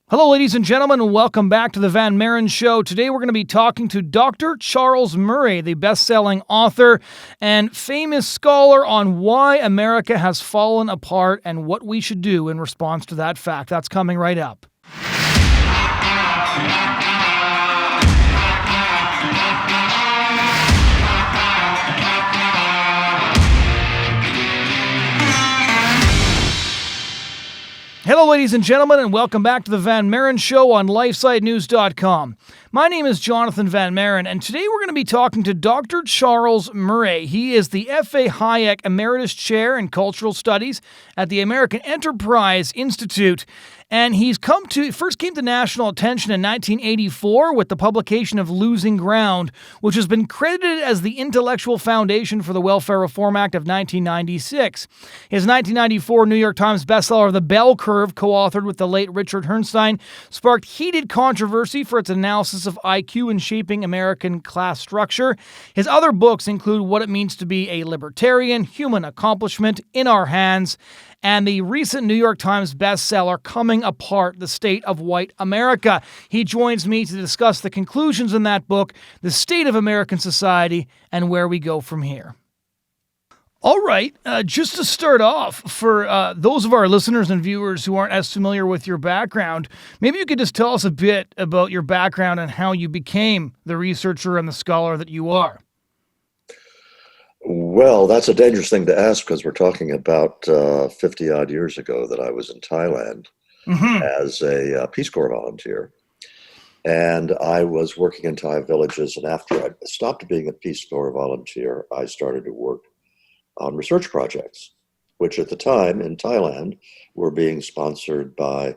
Hello, ladies and gentlemen, and welcome back to the Van Maren Show. Today we're going to be talking to Dr. Charles Murray, the best-selling author and famous scholar on why America has fallen apart and what we should do in response to that fact. That's coming right up. Hello, ladies and gentlemen, and welcome back to the Van Maren Show on LifeSiteNews.com. My name is Jonathon Van Maren, and today we're going to be talking to Dr. Charles Murray. He is the F.A. Hayek Emeritus Chair in Cultural Studies at the American Enterprise Institute, and he's first came to national attention in 1984 with the publication of Losing Ground, which has been credited as the intellectual foundation for the Welfare Reform Act of 1996. His 1994 New York Times bestseller, The Bell Curve, co-authored with the late Richard Herrnstein, sparked heated controversy for its analysis of IQ in shaping American class structure. His other books include What It Means to Be a Libertarian, Human Accomplishment, In Our Hands, and the recent New York Times bestseller, Coming Apart, The State of White America. He joins me to discuss the conclusions in that book, the state of American society, and where we go from here. All right, just to start off, for those of our listeners and viewers who aren't as familiar with your background, maybe you could just tell us a bit about your background and how you became the researcher and the scholar that you are. Well, that's a dangerous thing to ask because we're talking about 50-odd years ago that I was in Thailand as a Peace Corps volunteer. And I was working in Thai villages, and after I stopped being a Peace Corps volunteer, I started to work on research projects, which at the time in Thailand were being sponsored by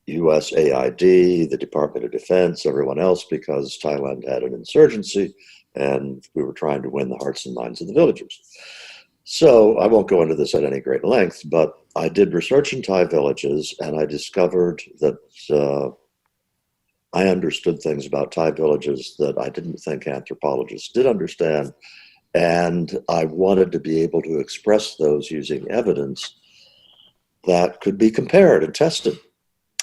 USAID, the Department of Defense, everyone else, because Thailand had an insurgency and we were trying to win the hearts and minds of the villagers. So I won't go into this at any great length, but I did research in Thai villages, and I discovered that I understood things about Thai villages that I didn't think anthropologists did understand. And I wanted to be able to express those using evidence that could be compared and tested.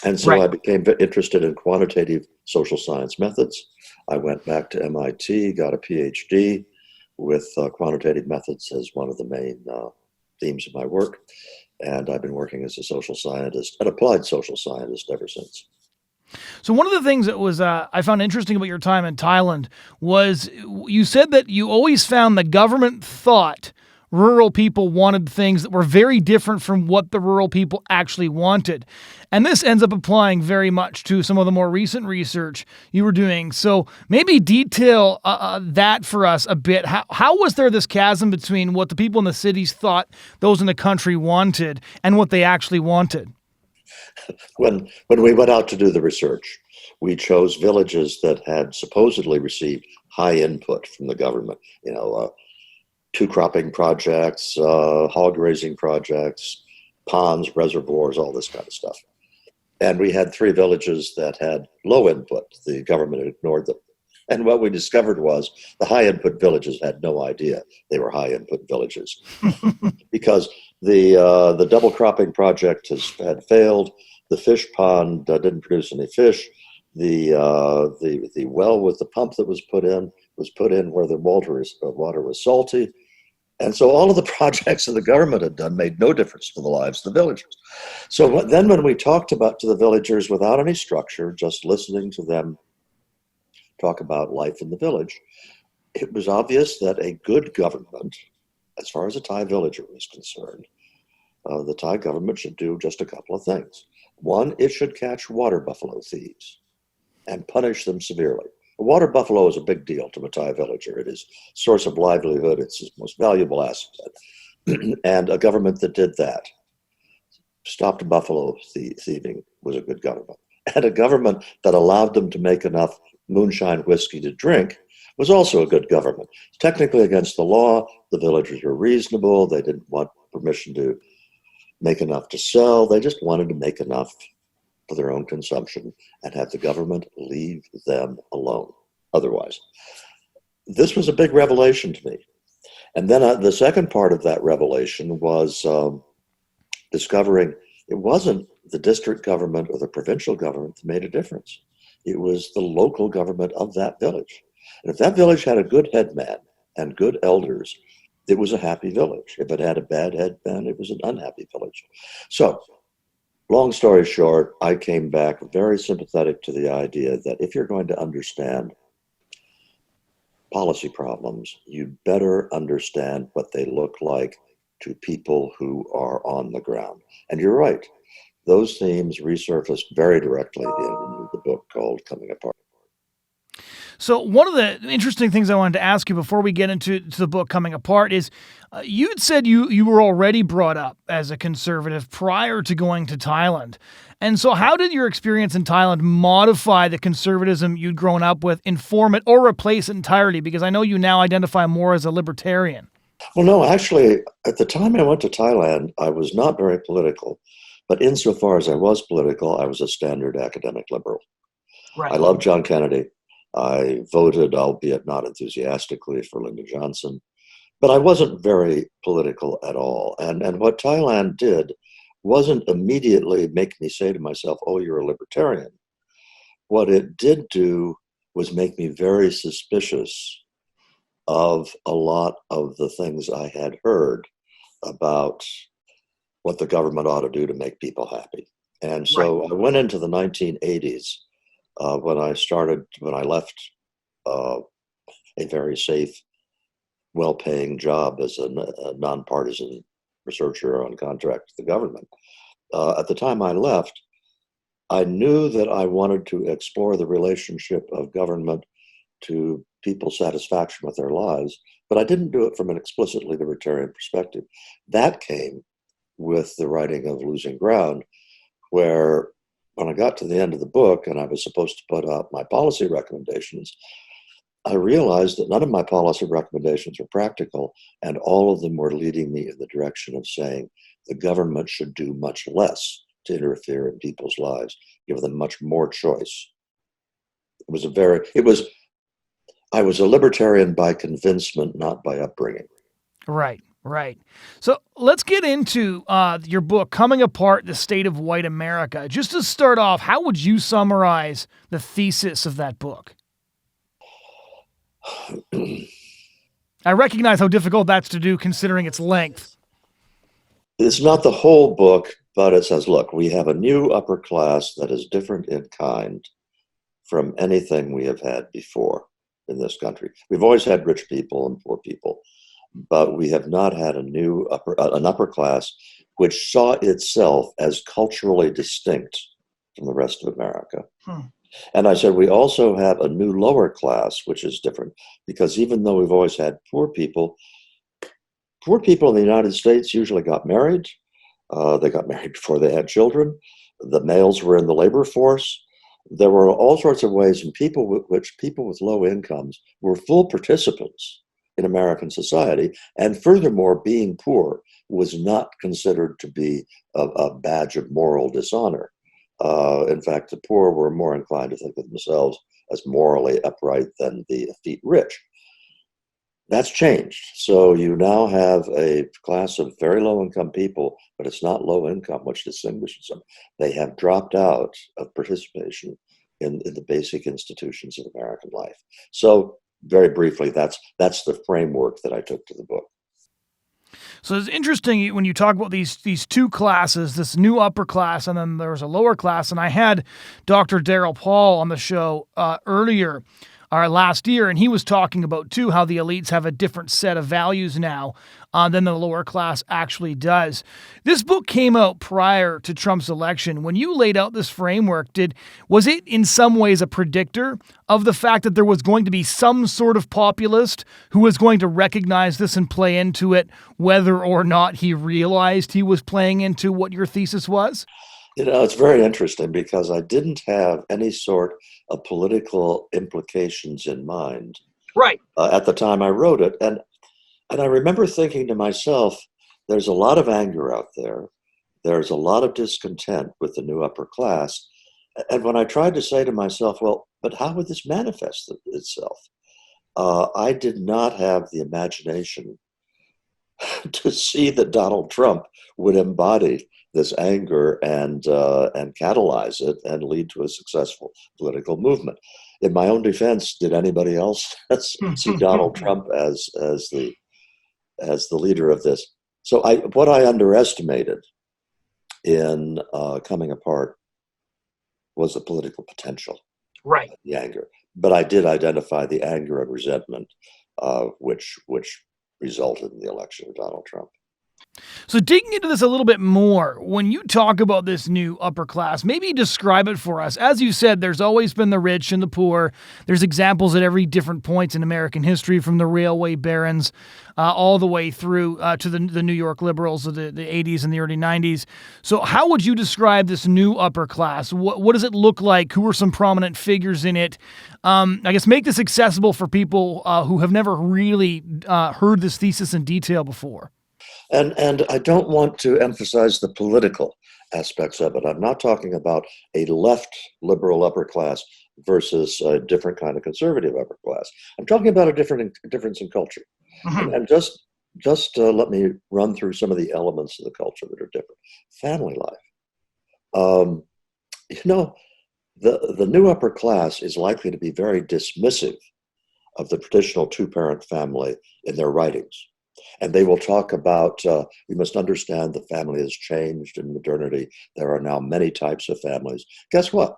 And so I became interested in quantitative social science methods. I went back to MIT, got a PhD with quantitative methods as one of the main themes of my work. And I've been working as a social scientist, an applied social scientist ever since. So one of the things that was I found interesting about your time in Thailand was you said that you always found the government thought rural people wanted things that were very different from what the rural people actually wanted. And this ends up applying very much to some of the more recent research you were doing. So maybe detail that for us a bit. How was there this chasm between what the people in the cities thought those in the country wanted and what they actually wanted? When we went out to do the research, we chose villages that had supposedly received high input from the government, two cropping projects, hog raising projects, ponds, reservoirs, all this kind of stuff. And we had 3 villages that had low input. The government ignored them. And what we discovered was the high input villages had no idea they were high input villages because the double cropping project had failed. The fish pond didn't produce any fish. The well with the pump that was put in where the water was salty. And so all of the projects that the government had done made no difference to the lives of the villagers. So then when we talked to the villagers without any structure, just listening to them talk about life in the village, it was obvious that a good government, as far as a Thai villager is concerned, the Thai government should do just a couple of things. One, it should catch water buffalo thieves and punish them severely. A water buffalo is a big deal to a Thai villager. It is a source of livelihood. It's his most valuable asset. And a government that did that, stopped buffalo thieving, was a good government. And a government that allowed them to make enough moonshine whiskey to drink was also a good government. Technically against the law, the villagers were reasonable. They didn't want permission to make enough to sell. They just wanted to make enough for their own consumption and have the government leave them alone otherwise. This was a big revelation to me. And then the second part of that revelation was discovering it wasn't the district government or the provincial government that made a difference. It was the local government of that village. And if that village had a good headman and good elders, it was a happy village. If it had a bad headman, it was an unhappy village. So, long story short, I came back very sympathetic to the idea that if you're going to understand policy problems, you better understand what they look like to people who are on the ground. And you're right. Those themes resurfaced very directly in the book called Coming Apart. So one of the interesting things I wanted to ask you before we get into the book Coming Apart is you had said you were already brought up as a conservative prior to going to Thailand. And so how did your experience in Thailand modify the conservatism you'd grown up with, inform it, or replace it entirely? Because I know you now identify more as a libertarian. Well, no, actually, at the time I went to Thailand, I was not very political. But insofar as I was political, I was a standard academic liberal. Right. I loved John Kennedy. I voted, albeit not enthusiastically, for Lyndon Johnson. But I wasn't very political at all. And what Thailand did wasn't immediately make me say to myself, oh, you're a libertarian. What it did do was make me very suspicious of a lot of the things I had heard about what the government ought to do to make people happy. And so I went into the 1980s when I left a very safe, well-paying job as a nonpartisan researcher on contract with the government. At the time I left, I knew that I wanted to explore the relationship of government to people's satisfaction with their lives, but I didn't do it from an explicitly libertarian perspective. That came with the writing of Losing Ground, where when I got to the end of the book and I was supposed to put out my policy recommendations, I realized that none of my policy recommendations were practical, and all of them were leading me in the direction of saying the government should do much less to interfere in people's lives, give them much more choice. I was a libertarian by convincement, not by upbringing. Right. So let's get into your book, Coming Apart, The State of White America. Just to start off, how would you summarize the thesis of that book? I recognize how difficult that's to do considering its length. It's not the whole book, but it says, look, we have a new upper class that is different in kind from anything we have had before in this country. We've always had rich people and poor people, but we have not had an upper class which saw itself as culturally distinct from the rest of America. And I said, we also have a new lower class, which is different, because even though we've always had poor people in the United States usually got married. They got married before they had children. The males were in the labor force. There were all sorts of ways in which people with low incomes were full participants in American society. And furthermore, being poor was not considered to be a badge of moral dishonor. In fact, the poor were more inclined to think of themselves as morally upright than the effete rich. That's changed. So you now have a class of very low-income people, but it's not low income which distinguishes them. They have dropped out of participation in the basic institutions of American life. So very briefly, that's the framework that I took to the book. So it's interesting when you talk about these two classes, this new upper class, and then there's a lower class. And I had Dr. Darrell Paul on the show earlier last year, and he was talking about, too, how the elites have a different set of values now than the lower class actually does. This book came out prior to Trump's election. When you laid out this framework, was it in some ways a predictor of the fact that there was going to be some sort of populist who was going to recognize this and play into it, whether or not he realized he was playing into what your thesis was? You know, it's very interesting because I didn't have any sort of political implications in mind at the time I wrote it. And I remember thinking to myself, there's a lot of anger out there. There's a lot of discontent with the new upper class. And when I tried to say to myself, well, but how would this manifest itself? I did not have the imagination to see that Donald Trump would embody this anger and catalyze it and lead to a successful political movement. In my own defense, did anybody else see Donald Trump as the leader of this? So what I underestimated in coming apart was the political potential, Right. The anger. But I did identify the anger and resentment, which resulted in the election of Donald Trump. So digging into this a little bit more, when you talk about this new upper class, maybe describe it for us. As you said, there's always been the rich and the poor. There's examples at every different point in American history, from the railway barons all the way through to the New York liberals of the 80s and the early 90s. So how would you describe this new upper class? What does it look like? Who are some prominent figures in it? I guess make this accessible for people who have never really heard this thesis in detail before. And I don't want to emphasize the political aspects of it. I'm not talking about a left liberal upper class versus a different kind of conservative upper class. I'm talking about a difference in culture. Mm-hmm. And just let me run through some of the elements of the culture that are different. Family life. The new upper class is likely to be very dismissive of the traditional two-parent family in their writings. And they will talk about, we must understand the family has changed in modernity. There are now many types of families. Guess what?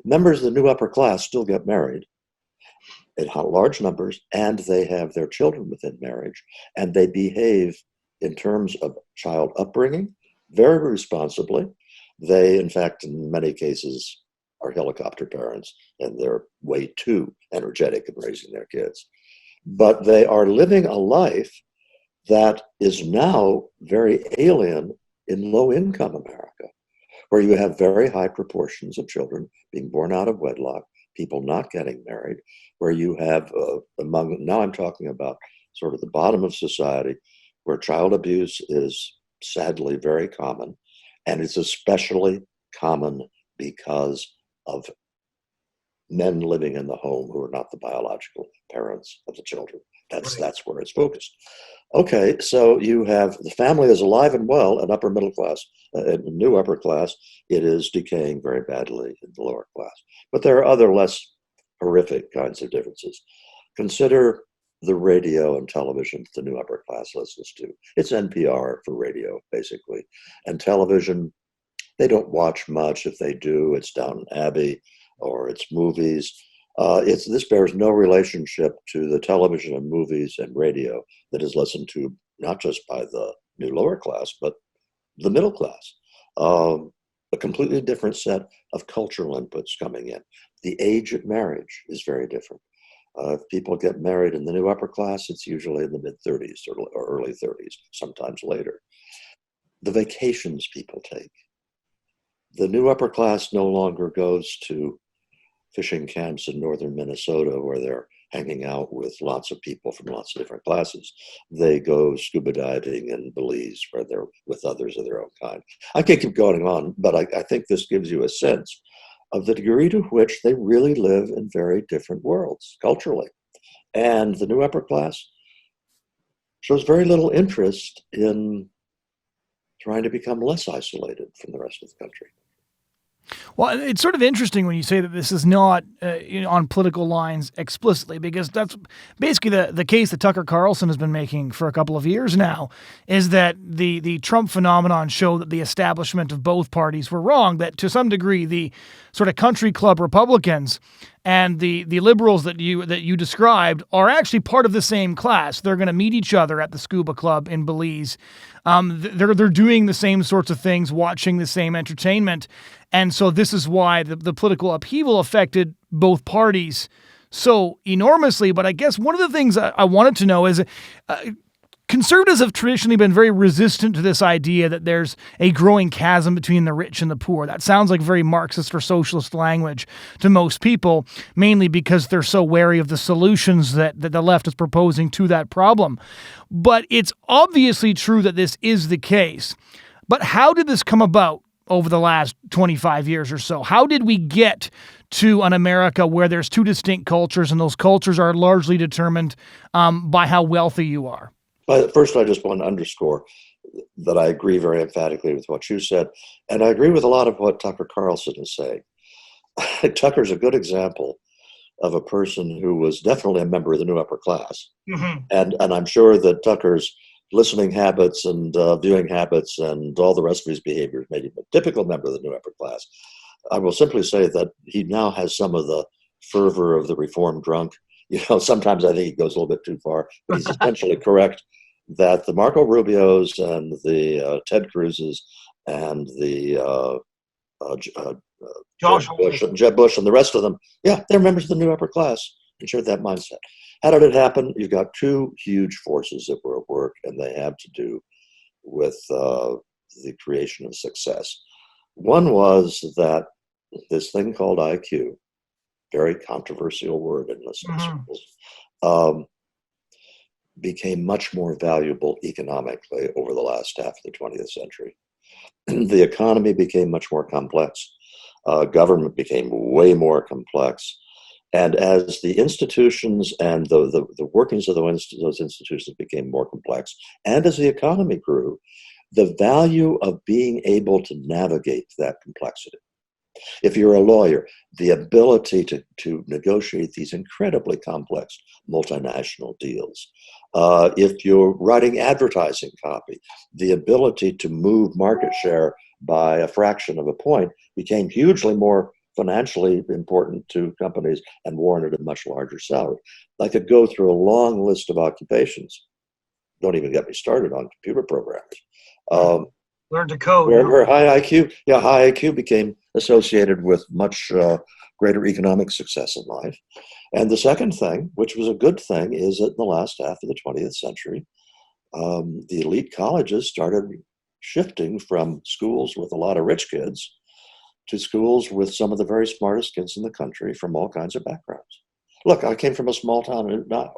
Members of the new upper class still get married in large numbers, and they have their children within marriage, and they behave in terms of child upbringing very responsibly. They, in fact, in many cases, are helicopter parents, and they're way too energetic in raising their kids. But they are living a life that is now very alien in low-income America, where you have very high proportions of children being born out of wedlock, people not getting married, where you have now I'm talking about sort of the bottom of society, where child abuse is sadly very common, and it's especially common because of men living in the home who are not the biological parents of the children. That's where it's focused. Okay, so you have the family is alive and well in upper middle class, in the new upper class. It is decaying very badly in the lower class. But there are other less horrific kinds of differences. Consider the radio and television the new upper class listens to. It's NPR for radio, basically. And television, they don't watch much. If they do, it's Downton Abbey or it's movies. This bears no relationship to the television and movies and radio that is listened to not just by the new lower class, but the middle class. A completely different set of cultural inputs coming in. The age of marriage is very different. If people get married in the new upper class, it's usually in the mid-30s or early 30s, sometimes later. The vacations people take. The new upper class no longer goes to fishing camps in northern Minnesota where they're hanging out with lots of people from lots of different classes. They go scuba diving in Belize where they're with others of their own kind. I can't keep going on, but I think this gives you a sense of the degree to which they really live in very different worlds culturally. And the new upper class shows very little interest in trying to become less isolated from the rest of the country. Well, it's sort of interesting when you say that this is not on political lines explicitly, because that's basically the case that Tucker Carlson has been making for a couple of years now, is that the Trump phenomenon showed that the establishment of both parties were wrong, that to some degree the sort of country club Republicans and the liberals that you described are actually part of the same class. They're going to meet each other at the scuba club in Belize. They're doing the same sorts of things, watching the same entertainment. And so this is why the political upheaval affected both parties so enormously. But I guess one of the things I wanted to know is conservatives have traditionally been very resistant to this idea that there's a growing chasm between the rich and the poor. That sounds like very Marxist or socialist language to most people, mainly because they're so wary of the solutions that the left is proposing to that problem. But it's obviously true that this is the case. But how did this come about over the last 25 years or so? How did we get to an America where there's two distinct cultures, and those cultures are largely determined by how wealthy you are? First, I just want to underscore that I agree very emphatically with what you said, and I agree with a lot of what Tucker Carlson is saying. Tucker's a good example of a person who was definitely a member of the new upper class. Mm-hmm. And I'm sure that Tucker's listening habits and viewing habits and all the rest of his behaviors made him a typical member of the new upper class. I will simply say that he now has some of the fervor of the reform drunk. Sometimes I think he goes a little bit too far, but he's essentially correct that the Marco Rubios and the Ted Cruzes and the Jeb Bush and the rest of them, they're members of the new upper class and shared that mindset. How did it happen? You've got two huge forces that were at work, and they have to do with the creation of success. One was that this thing called IQ, very controversial word in this circles, became much more valuable economically over the last half of the 20th century. The economy became much more complex. Government became way more complex. And as the institutions and the workings of those institutions became more complex, and as the economy grew, the value of being able to navigate that complexity. If you're a lawyer, the ability to negotiate these incredibly complex multinational deals. If you're writing advertising copy, the ability to move market share by a fraction of a point became hugely more financially important to companies and warranted a much larger salary. I could go through a long list of occupations. Don't even get me started on computer programmers. Learn to code. Where high IQ became associated with much greater economic success in life. And the second thing, which was a good thing, is that in the last half of the 20th century, the elite colleges started shifting from schools with a lot of rich kids to schools with some of the very smartest kids in the country from all kinds of backgrounds. Look, I came from a small town in Iowa.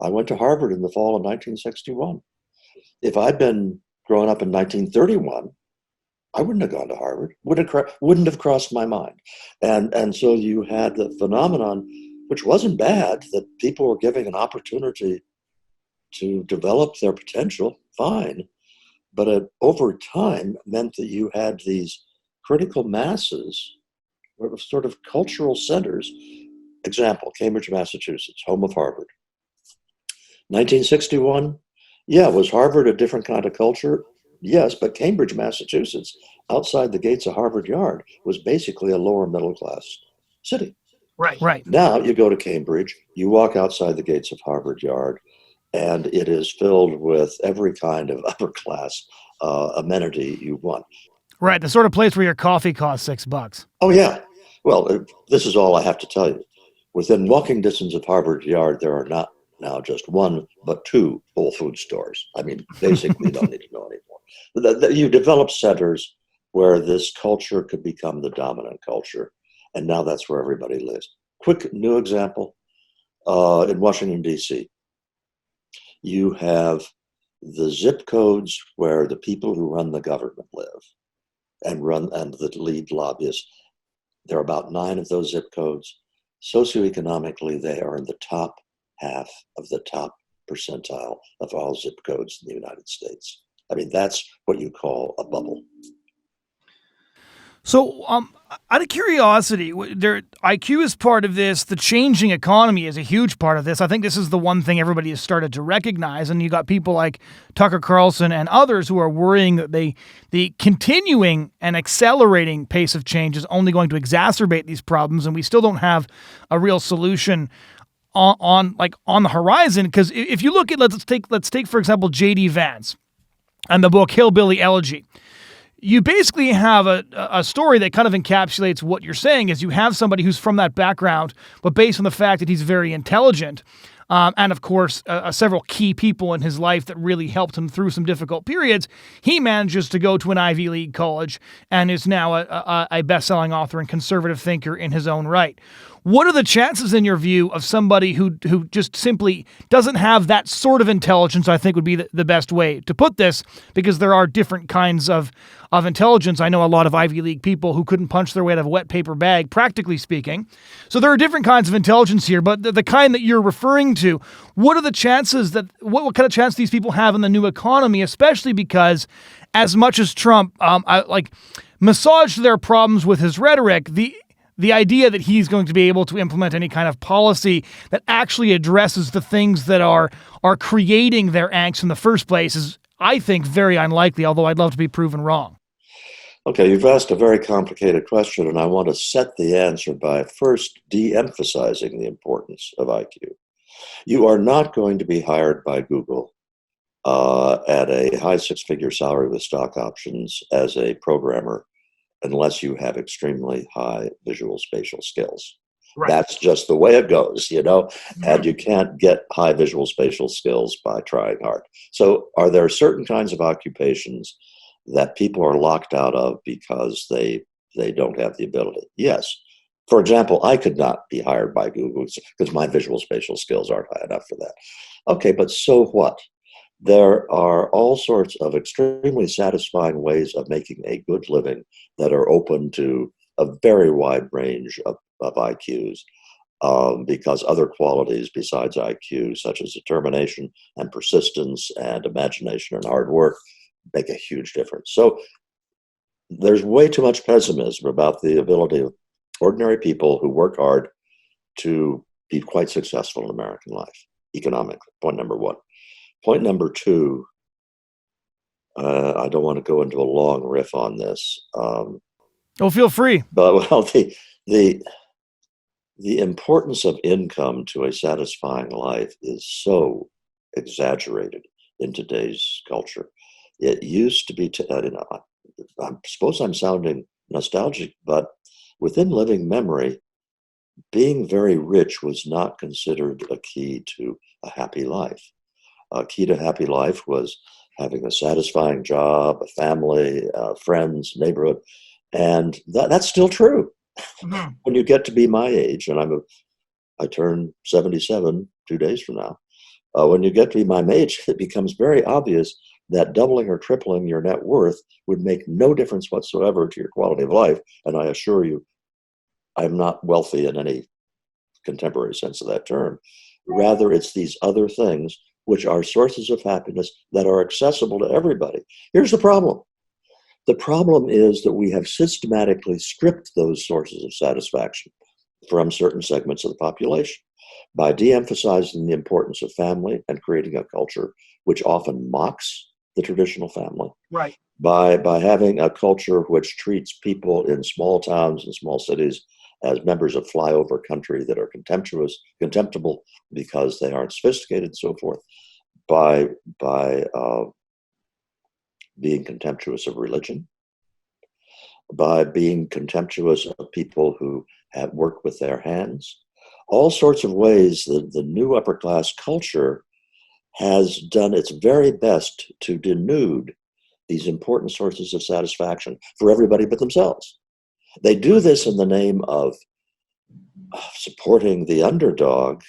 I went to Harvard in the fall of 1961. If I'd been growing up in 1931, I wouldn't have gone to Harvard, wouldn't have crossed my mind. And so you had the phenomenon, which wasn't bad, that people were giving an opportunity to develop their potential, fine. But over time meant that you had these critical masses, or sort of cultural centers. Example, Cambridge, Massachusetts, home of Harvard. 1961, was Harvard a different kind of culture? Yes, but Cambridge, Massachusetts, outside the gates of Harvard Yard, was basically a lower middle class city. Right. Now you go to Cambridge, you walk outside the gates of Harvard Yard, and it is filled with every kind of upper class amenity you want. Right, the sort of place where your coffee costs $6. Oh, yeah. Well, this is all I have to tell you. Within walking distance of Harvard Yard, there are not now just one, but two Whole Food stores. I mean, basically, you don't need to know anymore. You develop centers where this culture could become the dominant culture, and now that's where everybody lives. Quick new example, in Washington, D.C., you have the zip codes where the people who run the government live and the lead lobbyists. There are about 9 of those zip codes. Socioeconomically, they are in the top half of the top percentile of all zip codes in the United States. I mean, that's what you call a bubble. So, out of curiosity, IQ is part of this. The changing economy is a huge part of this. I think this is the one thing everybody has started to recognize. And you got people like Tucker Carlson and others who are worrying that the continuing and accelerating pace of change is only going to exacerbate these problems, and we still don't have a real solution on the horizon. Because if you look at let's take for example J.D. Vance and the book Hillbilly Elegy. You basically have a story that kind of encapsulates what you're saying, is you have somebody who's from that background, but based on the fact that he's very intelligent, and of course, several key people in his life that really helped him through some difficult periods, he manages to go to an Ivy League college and is now a best-selling author and conservative thinker in his own right. What are the chances, in your view, of somebody who just simply doesn't have that sort of intelligence, I think would be the best way to put this, because there are different kinds of intelligence. I know a lot of Ivy League people who couldn't punch their way out of a wet paper bag, practically speaking. So there are different kinds of intelligence here, but the kind that you're referring to, what are the chances that, what kind of chance these people have in the new economy, especially because as much as Trump massaged their problems with his rhetoric, the idea that he's going to be able to implement any kind of policy that actually addresses the things that are creating their angst in the first place is, I think, very unlikely, although I'd love to be proven wrong. Okay, you've asked a very complicated question, and I want to set the answer by first de-emphasizing the importance of IQ. You are not going to be hired by Google at a high six-figure salary with stock options as a programmer unless you have extremely high visual spatial skills. Right. That's just the way it goes, and you can't get high visual spatial skills by trying hard. So are there certain kinds of occupations that people are locked out of because they don't have the ability? Yes. For example, I could not be hired by Google because my visual spatial skills aren't high enough for that. Okay, but so what? There are all sorts of extremely satisfying ways of making a good living that are open to a very wide range of IQs, because other qualities besides IQ, such as determination and persistence and imagination and hard work, make a huge difference. So there's way too much pessimism about the ability of ordinary people who work hard to be quite successful in American life, economically. Point number one. Point number two, I don't want to go into a long riff on this. Feel free. But the importance of income to a satisfying life is so exaggerated in today's culture. It used to be, I suppose I'm sounding nostalgic, but within living memory, being very rich was not considered a key to a happy life. A key to happy life was having a satisfying job, a family, friends, neighborhood. And that's still true. Mm-hmm. When you get to be my age, and I turn 77 2 days from now, when you get to be my age, it becomes very obvious that doubling or tripling your net worth would make no difference whatsoever to your quality of life. And I assure you, I'm not wealthy in any contemporary sense of that term. Rather, it's these other things which are sources of happiness that are accessible to everybody. Here's the problem. The problem is that we have systematically stripped those sources of satisfaction from certain segments of the population by de-emphasizing the importance of family and creating a culture which often mocks the traditional family. Right. By having a culture which treats people in small towns and small cities as members of flyover country that are contemptible because they aren't sophisticated and so forth, by being contemptuous of religion, by being contemptuous of people who have worked with their hands, all sorts of ways that the new upper class culture has done its very best to denude these important sources of satisfaction for everybody but themselves. They do this in the name of supporting the underdog,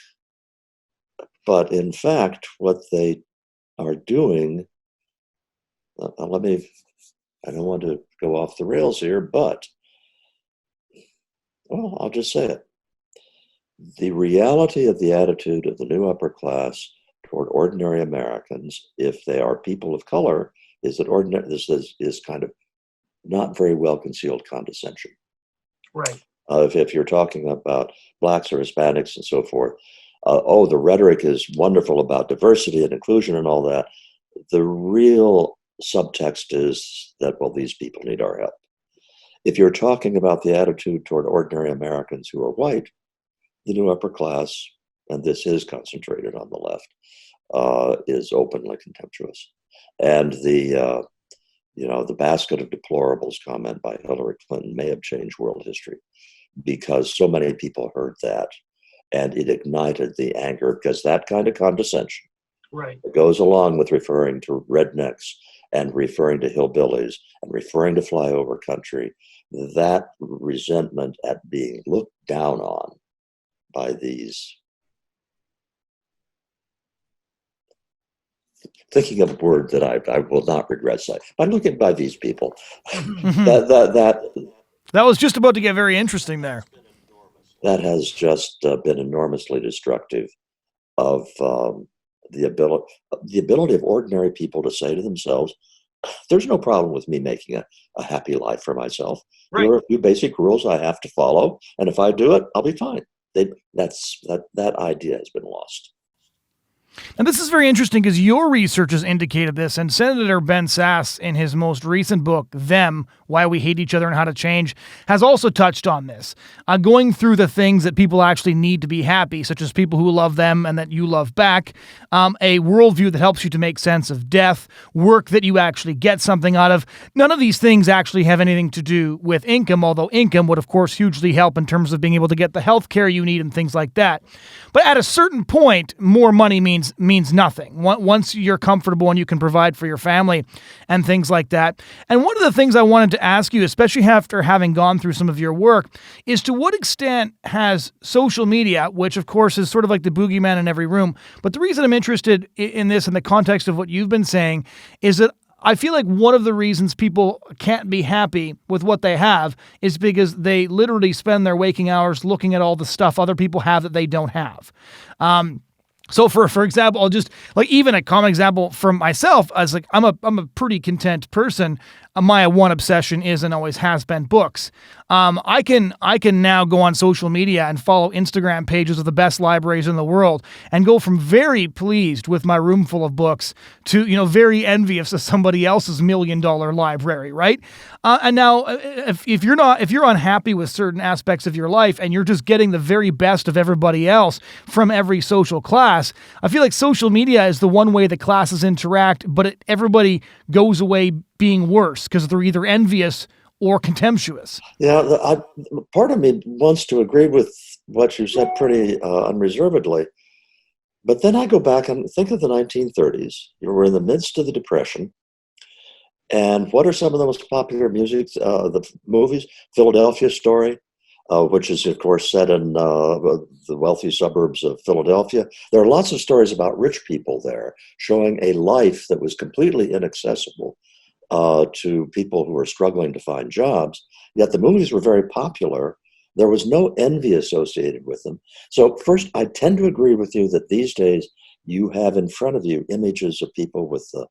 but in fact, what they are doing, I don't want to go off the rails here, but, well, I'll just say it. The reality of the attitude of the new upper class toward ordinary Americans, if they are people of color, is that this is kind of not very well concealed condescension. Right. If you're talking about blacks or Hispanics and so forth, the rhetoric is wonderful about diversity and inclusion and all that. The real subtext is that, well, these people need our help. If you're talking about the attitude toward ordinary Americans who are white, the new upper class, and this is concentrated on the left, is openly contemptuous. And the basket of deplorables comment by Hillary Clinton may have changed world history, because so many people heard that and it ignited the anger, because that kind of condescension, right, it goes along with referring to rednecks and referring to hillbillies and referring to flyover country. That resentment at being looked down on by these, thinking of a word that I will not regret saying, by looking by these people, that was just about to get very interesting there. That has just been enormously destructive of the ability of ordinary people to say to themselves, there's no problem with me making a happy life for myself. Right. There are a few basic rules I have to follow, and if I do it, I'll be fine. That idea has been lost. And this is very interesting because your research has indicated this, and Senator Ben Sasse, in his most recent book, Them, Why We Hate Each Other and How to Change, has also touched on this, going through the things that people actually need to be happy, such as people who love them and that you love back, a worldview that helps you to make sense of death, work that you actually get something out of. None of these things actually have anything to do with income, although income would, of course, hugely help in terms of being able to get the health care you need and things like that. But at a certain point, more money means nothing. Once you're comfortable and you can provide for your family and things like that. And one of the things I wanted to ask you, especially after having gone through some of your work, is to what extent has social media, which of course is sort of like the boogeyman in every room, but the reason I'm interested in this in the context of what you've been saying is that I feel like one of the reasons people can't be happy with what they have is because they literally spend their waking hours looking at all the stuff other people have that they don't have. So for example, I'll just like even a common example from myself, I was like, I'm a pretty content person. My one obsession is and always has been books. I can now go on social media and follow Instagram pages of the best libraries in the world and go from very pleased with my room full of books to, very envious of somebody else's $1 million library, right? And now if you're unhappy with certain aspects of your life and you're just getting the very best of everybody else from every social class, I feel like social media is the one way that classes interact, but everybody goes away being worse because they're either envious or contemptuous. Yeah, part of me wants to agree with what you said pretty unreservedly, but then I go back and think of the 1930s. You were in the midst of the Depression, and what are some of the most popular the movies? Philadelphia Story, which is, of course, set in the wealthy suburbs of Philadelphia. There are lots of stories about rich people there, showing a life that was completely inaccessible to people who were struggling to find jobs. Yet the movies were very popular. There was no envy associated with them. So first, I tend to agree with you that these days you have in front of you images of people with the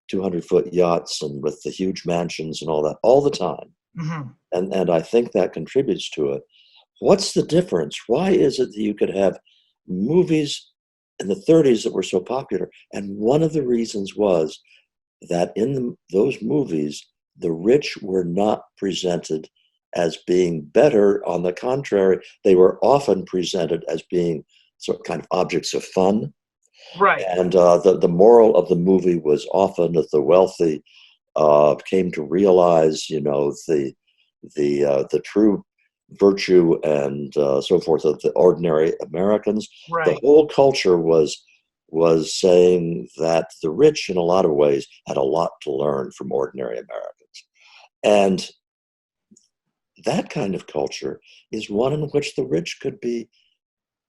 200-foot yachts and with the huge mansions and all that all the time. Mm-hmm. And I think that contributes to it. What's the difference? Why is it that you could have movies in the 30s that were so popular? And one of the reasons was that in those movies, the rich were not presented as being better. On the contrary, they were often presented as being sort of kind of objects of fun. Right. And the moral of the movie was often that the wealthy came to realize, the true virtue and so forth of the ordinary Americans. Right. The whole culture was saying that the rich, in a lot of ways, had a lot to learn from ordinary Americans. And that kind of culture is one in which the rich could be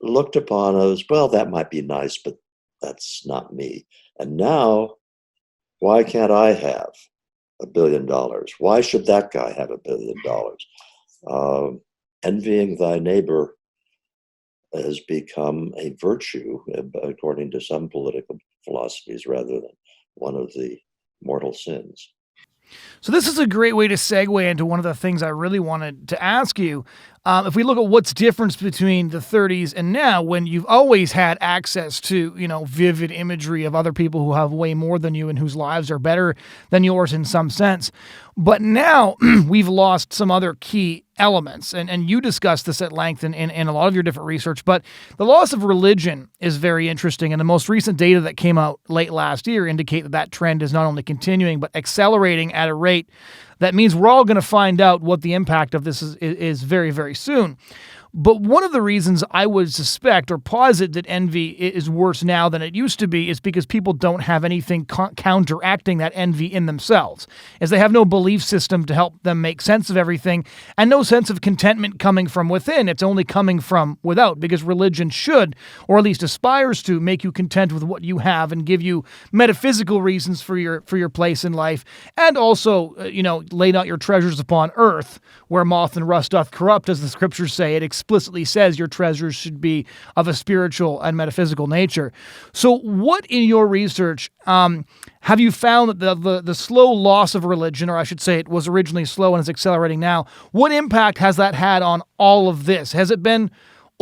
looked upon as, well, that might be nice, but that's not me. And now, why can't I have $1 billion? Why should that guy have $1 billion? Envying thy neighbor has become a virtue, according to some political philosophies, rather than one of the mortal sins. So this is a great way to segue into one of the things I really wanted to ask you. If we look at what's difference between the 30s and now, when you've always had access to, vivid imagery of other people who have way more than you and whose lives are better than yours in some sense. But now we've lost some other key elements. And you discussed this at length in a lot of your different research. But the loss of religion is very interesting. And the most recent data that came out late last year indicate that trend is not only continuing, but accelerating at a rate that means we're all going to find out what the impact of this is very, very soon. But one of the reasons I would suspect or posit that envy is worse now than it used to be is because people don't have anything counteracting that envy in themselves, as they have no belief system to help them make sense of everything and no sense of contentment coming from within. It's only coming from without, because religion should, or at least aspires to, make you content with what you have and give you metaphysical reasons for your place in life, and also, lay not your treasures upon earth, where moth and rust doth corrupt, as the scriptures say. It explicitly says your treasures should be of a spiritual and metaphysical nature. So what in your research have you found that the slow loss of religion, or I should say it was originally slow and is accelerating now, what impact has that had on all of this? Has it been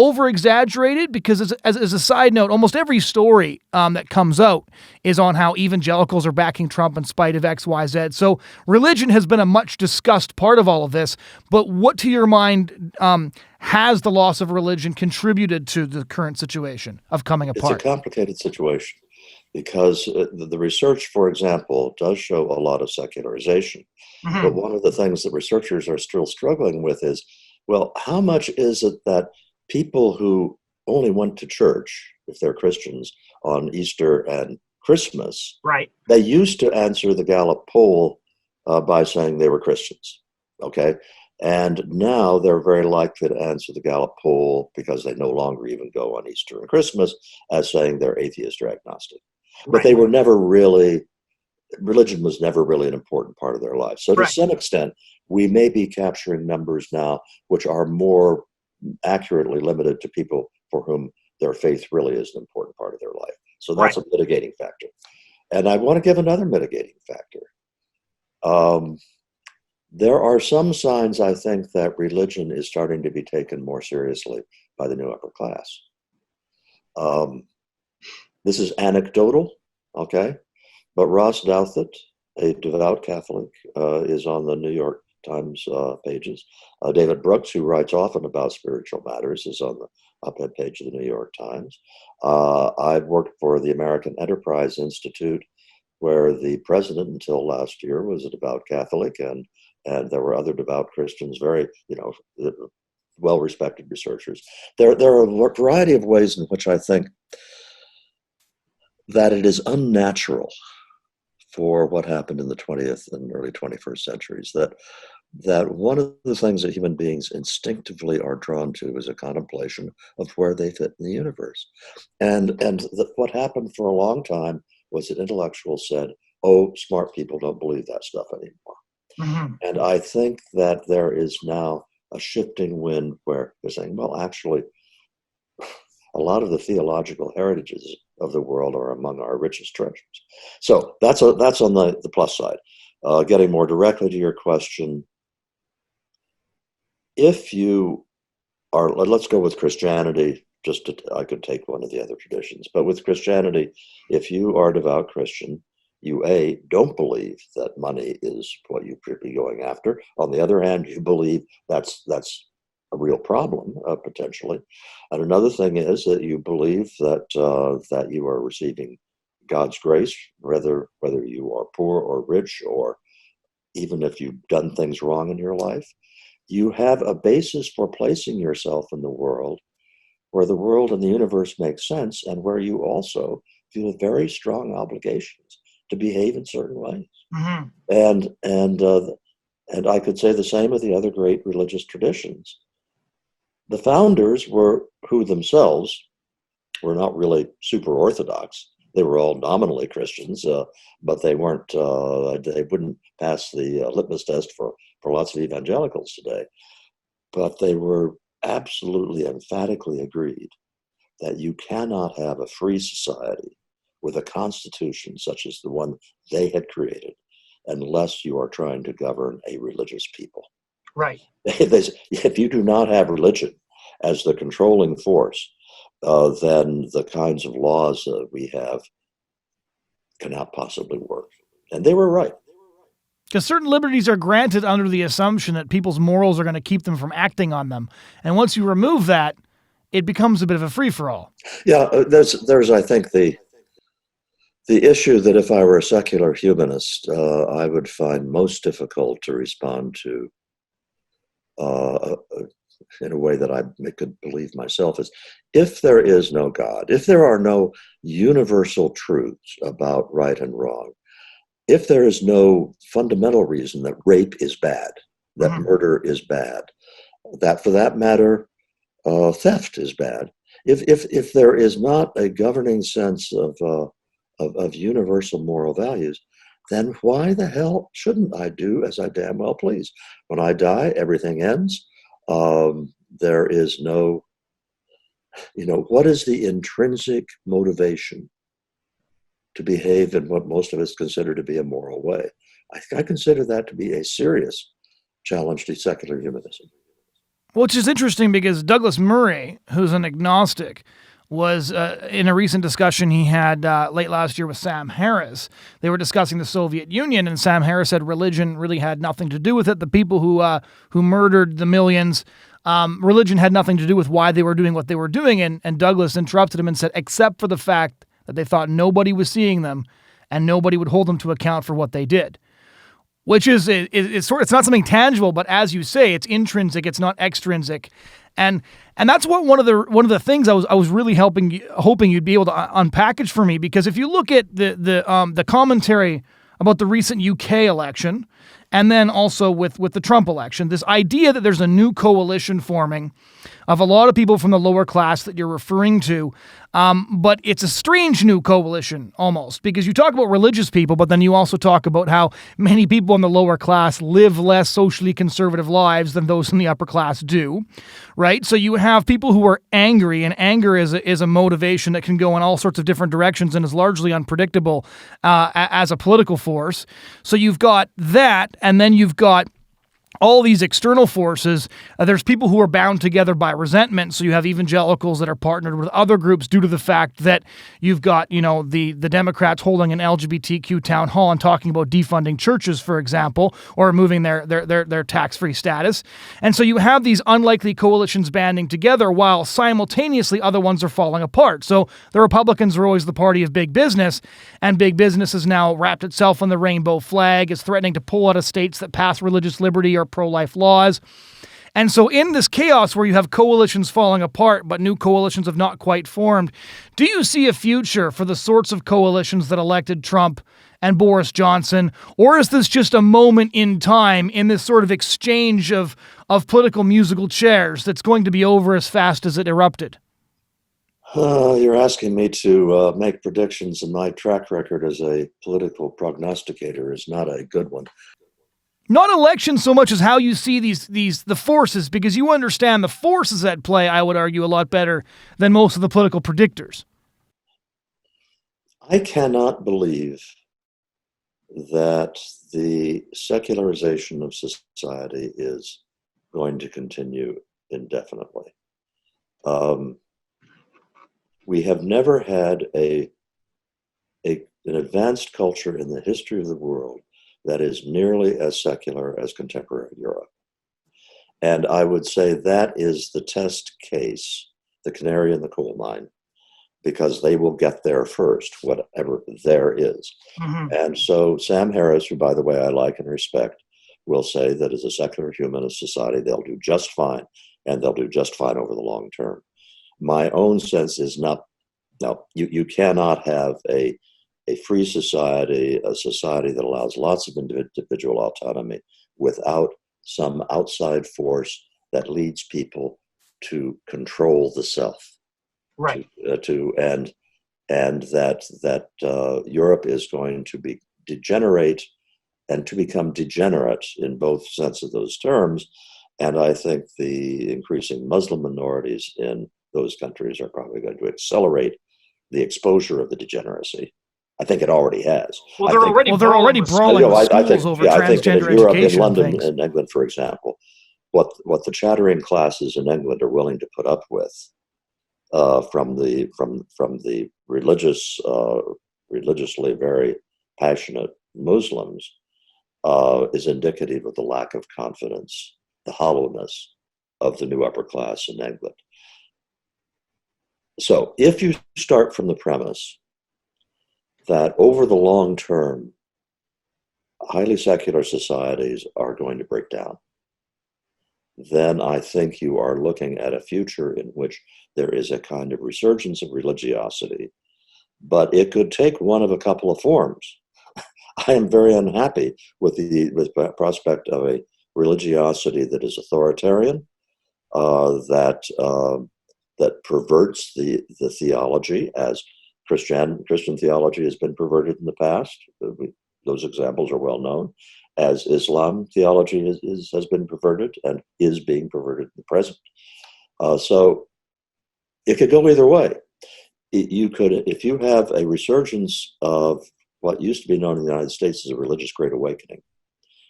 over-exaggerated? Because as a side note, almost every story that comes out is on how evangelicals are backing Trump in spite of X, Y, Z. So religion has been a much discussed part of all of this. But what, to your mind, has the loss of religion contributed to the current situation of coming apart? It's a complicated situation because the research, for example, does show a lot of secularization. Mm-hmm. But one of the things that researchers are still struggling with is, well, how much is it that people who only went to church, if they're Christians, on Easter and Christmas, right, they used to answer the Gallup poll by saying they were Christians, okay? And now they're very likely to answer the Gallup poll, because they no longer even go on Easter and Christmas, as saying they're atheist or agnostic. right. But they were never really, religion was never really an important part of their life. So to some extent, we may be capturing numbers now which are more accurately limited to people for whom their faith really is an important part of their life. So that's a mitigating factor. And I want to give another mitigating factor. There are some signs, I think, that religion is starting to be taken more seriously by the new upper class. This is anecdotal, okay? But Ross Douthat, a devout Catholic, is on the New York Times pages. David Brooks, who writes often about spiritual matters, is on the op-ed page of the New York Times. I've worked for the American Enterprise Institute, where the president until last year was a devout Catholic, and there were other devout Christians, very, well-respected researchers. There are a variety of ways in which I think that it is unnatural for what happened in the 20th and early 21st centuries, that one of the things that human beings instinctively are drawn to is a contemplation of where they fit in the universe. And what happened for a long time was that intellectuals said, oh, smart people don't believe that stuff anymore. Mm-hmm. And I think that there is now a shifting wind where they're saying, well, actually, a lot of the theological heritages of the world are among our richest treasures. So that's on the plus side. Getting more directly to your question, if you are, let's go with Christianity, I could take one of the other traditions, but with Christianity, if you are a devout Christian, you don't believe that money is what you should be going after. On the other hand, you believe that's a real problem, potentially. And another thing is that you believe that you are receiving God's grace, whether you are poor or rich, or even if you've done things wrong in your life. You have a basis for placing yourself in the world where the world and the universe make sense, and where you also feel very strong obligations to behave in certain ways. Mm-hmm. And I could say the same of the other great religious traditions. The founders who themselves were not really super orthodox. They were all nominally Christians, but they weren't. They wouldn't pass the litmus test for lots of evangelicals today. But they were absolutely emphatically agreed that you cannot have a free society with a constitution such as the one they had created unless you are trying to govern a religious people. Right. If you do not have religion as the controlling force, then the kinds of laws that we have cannot possibly work. And they were right. Because certain liberties are granted under the assumption that people's morals are going to keep them from acting on them. And once you remove that, it becomes a bit of a free-for-all. Yeah, there's I think, the issue that if I were a secular humanist, I would find most difficult to respond to in a way that I could believe myself is, if there is no God, if there are no universal truths about right and wrong, if there is no fundamental reason that rape is bad, that mm-hmm. murder is bad, that for that matter, theft is bad, if there is not a governing sense of universal moral values, then why the hell shouldn't I do as I damn well please? When I die, everything ends. there is no, what is the intrinsic motivation to behave in what most of us consider to be a moral way? I consider that to be a serious challenge to secular humanism. Which is interesting because Douglas Murray, who's an agnostic, was in a recent discussion he had late last year with Sam Harris. They were discussing the Soviet Union, and Sam Harris said religion really had nothing to do with it. The people who murdered the millions, religion had nothing to do with why they were doing what they were doing. And Douglas interrupted him and said, except for the fact that they thought nobody was seeing them and nobody would hold them to account for what they did. Which is it's not something tangible, but as you say, it's intrinsic. It's not extrinsic, and that's what one of the things I was really hoping you'd be able to unpackage for me, because if you look at the commentary about the recent UK election, and then also with the Trump election, this idea that there's a new coalition forming of a lot of people from the lower class that you're referring to, but it's a strange new coalition almost, because you talk about religious people, but then you also talk about how many people in the lower class live less socially conservative lives than those in the upper class do, right? So you have people who are angry, and anger is a motivation that can go in all sorts of different directions and is largely unpredictable as a political force. So you've got that, and then you've got all these external forces. There's people who are bound together by resentment. So you have evangelicals that are partnered with other groups due to the fact that you've got, the Democrats holding an LGBTQ town hall and talking about defunding churches, for example, or removing their tax-free status. And so you have these unlikely coalitions banding together while simultaneously other ones are falling apart. So the Republicans are always the party of big business, and big business has now wrapped itself in the rainbow flag, is threatening to pull out of states that pass religious liberty or pro-life laws. And so in this chaos where you have coalitions falling apart, but new coalitions have not quite formed, do you see a future for the sorts of coalitions that elected Trump and Boris Johnson? Or is this just a moment in time in this sort of exchange of political musical chairs that's going to be over as fast as it erupted? You're asking me to make predictions, and my track record as a political prognosticator is not a good one. Not elections so much as how you see the forces, because you understand the forces at play, I would argue, a lot better than most of the political predictors. I cannot believe that the secularization of society is going to continue indefinitely. We have never had an advanced culture in the history of the world that is nearly as secular as contemporary Europe. And I would say that is the test case, the canary in the coal mine, because they will get there first, whatever there is. Mm-hmm. And so Sam Harris, who, by the way, I like and respect, will say that as a secular humanist society, they'll do just fine, and they'll do just fine over the long term. My own sense is you cannot have a free society, a society that allows lots of individual autonomy without some outside force that leads people to control the self. Right. And that Europe is going to be degenerate and to become degenerate in both sense of those terms. And I think the increasing Muslim minorities in those countries are probably going to accelerate the exposure of the degeneracy. I think it already has. Well, they're already brawling with schools over transgender Europe, education. In London and England, for example, what the chattering classes in England are willing to put up with from the religiously very passionate Muslims is indicative of the lack of confidence, the hollowness of the new upper class in England. So if you start from the premise that over the long term, highly secular societies are going to break down, then I think you are looking at a future in which there is a kind of resurgence of religiosity, but it could take one of a couple of forms. I am very unhappy with the prospect of a religiosity that is authoritarian, that perverts the theology, as Christian theology has been perverted in the past. Those examples are well known. As Islam theology has been perverted and is being perverted in the present. So it could go either way. You could, if you have a resurgence of what used to be known in the United States as a religious Great Awakening.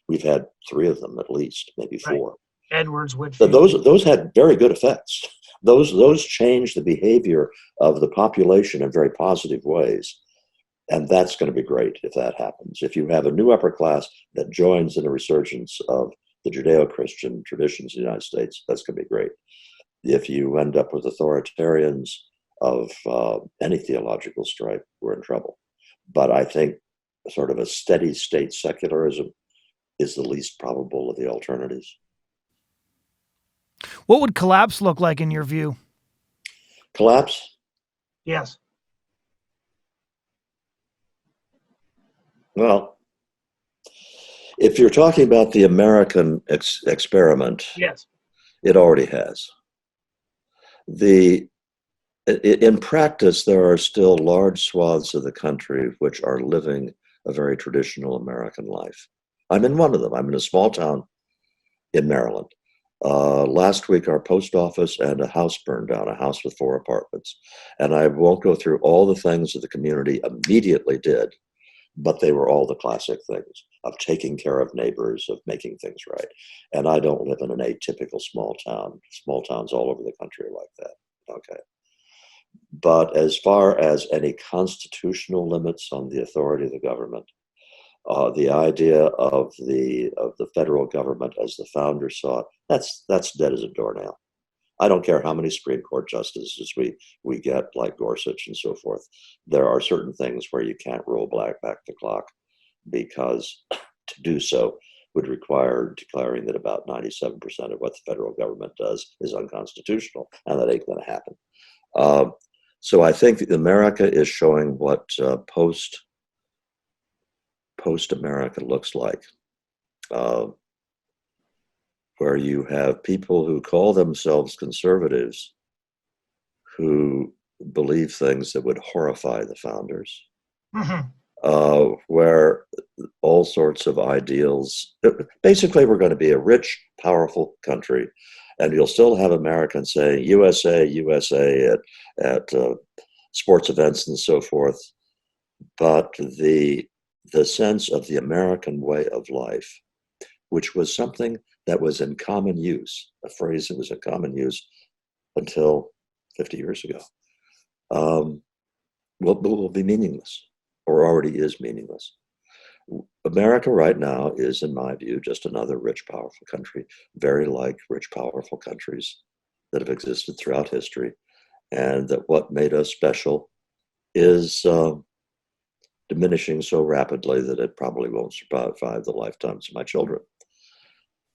We've had 3 of them at least, maybe 4. Right. Edwards, But Whitfield. those had very good effects. Those changed the behavior of the population in very positive ways. And that's going to be great if that happens. If you have a new upper class that joins in a resurgence of the Judeo-Christian traditions in the United States, that's going to be great. If you end up with authoritarians of any theological stripe, we're in trouble. But I think sort of a steady state secularism is the least probable of the alternatives. What would collapse look like in your view? Collapse? Yes. Well, if you're talking about the American experiment, Yes. it already has. In practice, there are still large swaths of the country which are living a very traditional American life. I'm in one of them. I'm in a small town in Maryland. Last week, our post office and a house burned down, a house with 4 apartments. And I won't go through all the things that the community immediately did, but they were all the classic things of taking care of neighbors, of making things right. And I don't live in an atypical small town. Small towns all over the country are like that. Okay. But as far as any constitutional limits on the authority of the government, the idea of the federal government as the founders saw it, that's dead as a doornail. I don't care how many Supreme Court justices we get, like Gorsuch and so forth. There are certain things where you can't roll back the clock, because to do so would require declaring that about 97% of what the federal government does is unconstitutional, and that ain't going to happen. So I think that America is showing what post-America looks like, where you have people who call themselves conservatives who believe things that would horrify the founders, where all sorts of ideals, basically we're going to be a rich, powerful country, and you'll still have Americans saying USA, USA at sports events and so forth. But the sense of the American way of life, which was something that was in common use, a phrase that was in common use until 50 years ago, will be meaningless, or already is meaningless. America right now is, in my view, just another rich, powerful country, very like rich, powerful countries that have existed throughout history, and that what made us special is diminishing so rapidly that it probably won't survive the lifetimes of my children.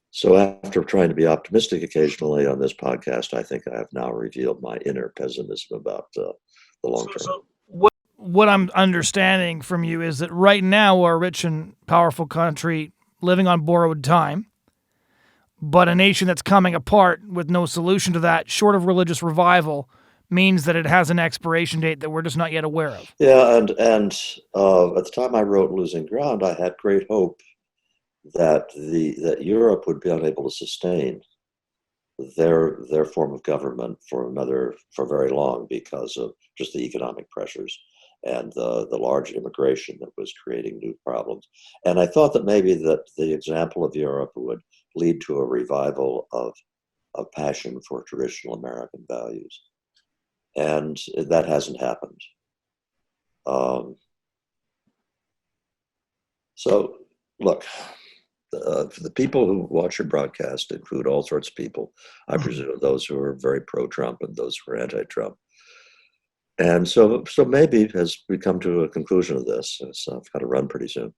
So after trying to be optimistic occasionally on this podcast, I think I have now revealed my inner pessimism about the long term. So what I'm understanding from you is that right now we're a rich and powerful country living on borrowed time, but a nation that's coming apart with no solution to that, short of religious revival, means that it has an expiration date that we're just not yet aware of. Yeah, and at the time I wrote Losing Ground, I had great hope that Europe would be unable to sustain their form of government for very long, because of just the economic pressures and the large immigration that was creating new problems. And I thought that maybe that the example of Europe would lead to a revival of passion for traditional American values. And that hasn't happened. So, look, the people who watch your broadcast include all sorts of people. I presume those who are very pro-Trump and those who are anti-Trump. And so maybe as we come to a conclusion of this, so I've got to run pretty soon.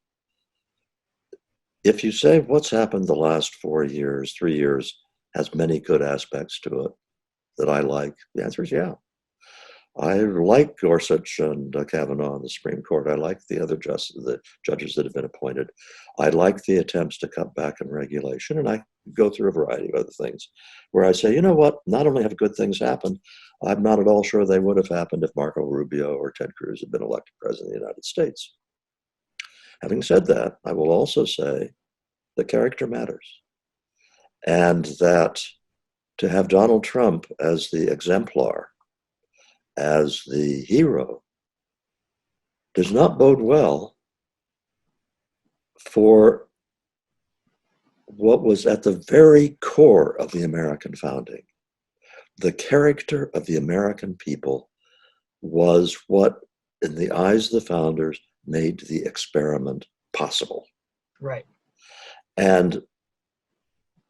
If you say what's happened the last 4 years, 3 years, has many good aspects to it that I like, the answer is yeah. I like Gorsuch and Kavanaugh in the Supreme Court. I like the other the judges that have been appointed. I like the attempts to cut back on regulation, and I go through a variety of other things where I say, you know what, not only have good things happened, I'm not at all sure they would have happened if Marco Rubio or Ted Cruz had been elected president of the United States. Having said that, I will also say that character matters, and that to have Donald Trump as the exemplar, as the hero, does not bode well for what was at the very core of the American founding. The character of the American people was what, in the eyes of the founders, made the experiment possible. Right. And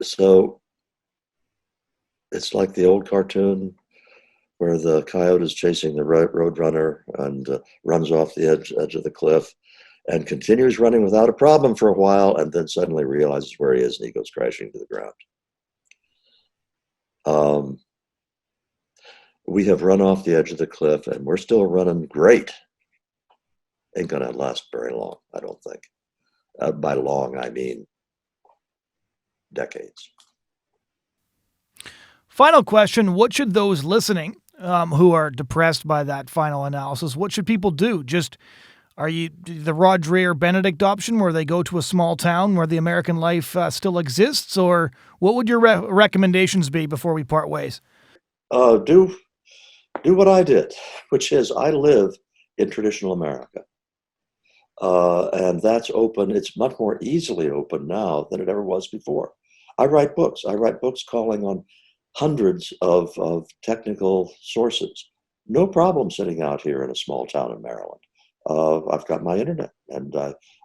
so it's like the old cartoon where the coyote is chasing the road runner and runs off the edge of the cliff and continues running without a problem for a while, and then suddenly realizes where he is and he goes crashing to the ground. We have run off the edge of the cliff and we're still running great. Ain't gonna last very long, I don't think. By long, I mean decades. Final question. What should those listening who are depressed by that final analysis, what should people do? Just, are you the Rod Dreher Benedict option where they go to a small town where the American life still exists? Or what would your recommendations be before we part ways? Do what I did, which is I live in traditional America. And that's open. It's much more easily open now than it ever was before. I write books. I write books calling on hundreds of technical sources. No problem sitting out here in a small town in Maryland. I've got my internet, and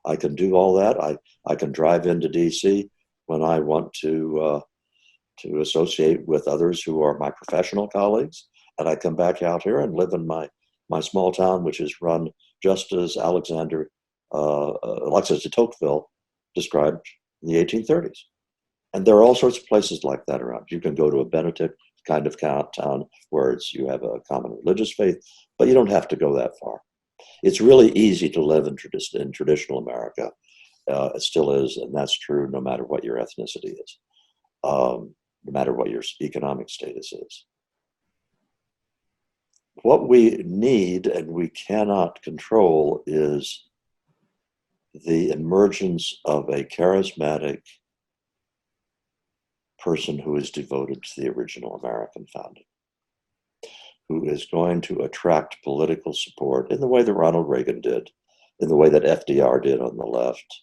I can do all that. I can drive into DC when I want to associate with others who are my professional colleagues, and I come back out here and live in my small town, which is run just as Alexis de Tocqueville described in the 1830s. And there are all sorts of places like that around. You can go to a Benedict kind of town where you have a common religious faith, but you don't have to go that far. It's really easy to live in traditional America. It still is, and that's true no matter what your ethnicity is, no matter what your economic status is. What we need and we cannot control is the emergence of a charismatic person who is devoted to the original American founding, who is going to attract political support in the way that Ronald Reagan did, in the way that FDR did on the left,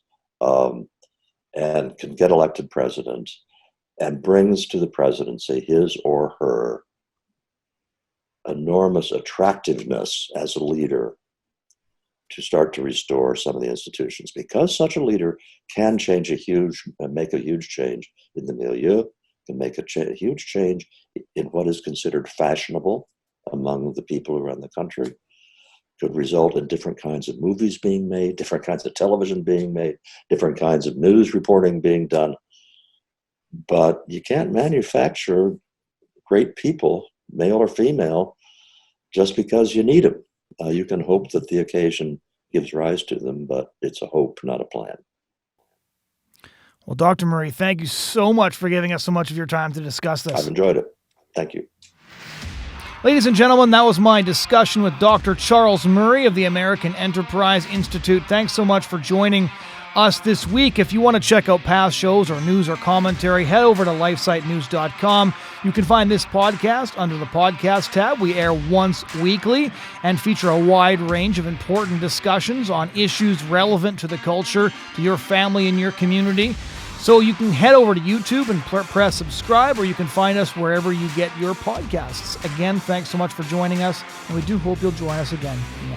and can get elected president and brings to the presidency his or her enormous attractiveness as a leader to start to restore some of the institutions, because such a leader can make a huge change in the milieu, can make a huge change in what is considered fashionable among the people who run the country, could result in different kinds of movies being made, different kinds of television being made, different kinds of news reporting being done. But you can't manufacture great people, male or female, just because you need them. You can hope that the occasion gives rise to them, but it's a hope, not a plan. Well, Dr. Murray, thank you so much for giving us so much of your time to discuss this. I've enjoyed it. Thank you. Ladies and gentlemen, that was my discussion with Dr. Charles Murray of the American Enterprise Institute. Thanks so much for joining us this week. If you want to check out past shows or news or commentary, head over to lifesitenews.com. You can find this podcast under the podcast tab. We air once weekly and feature a wide range of important discussions on issues relevant to the culture, to your family and your community. So you can head over to YouTube and press subscribe, or you can find us wherever you get your podcasts. Again, thanks so much for joining us, and we do hope you'll join us again next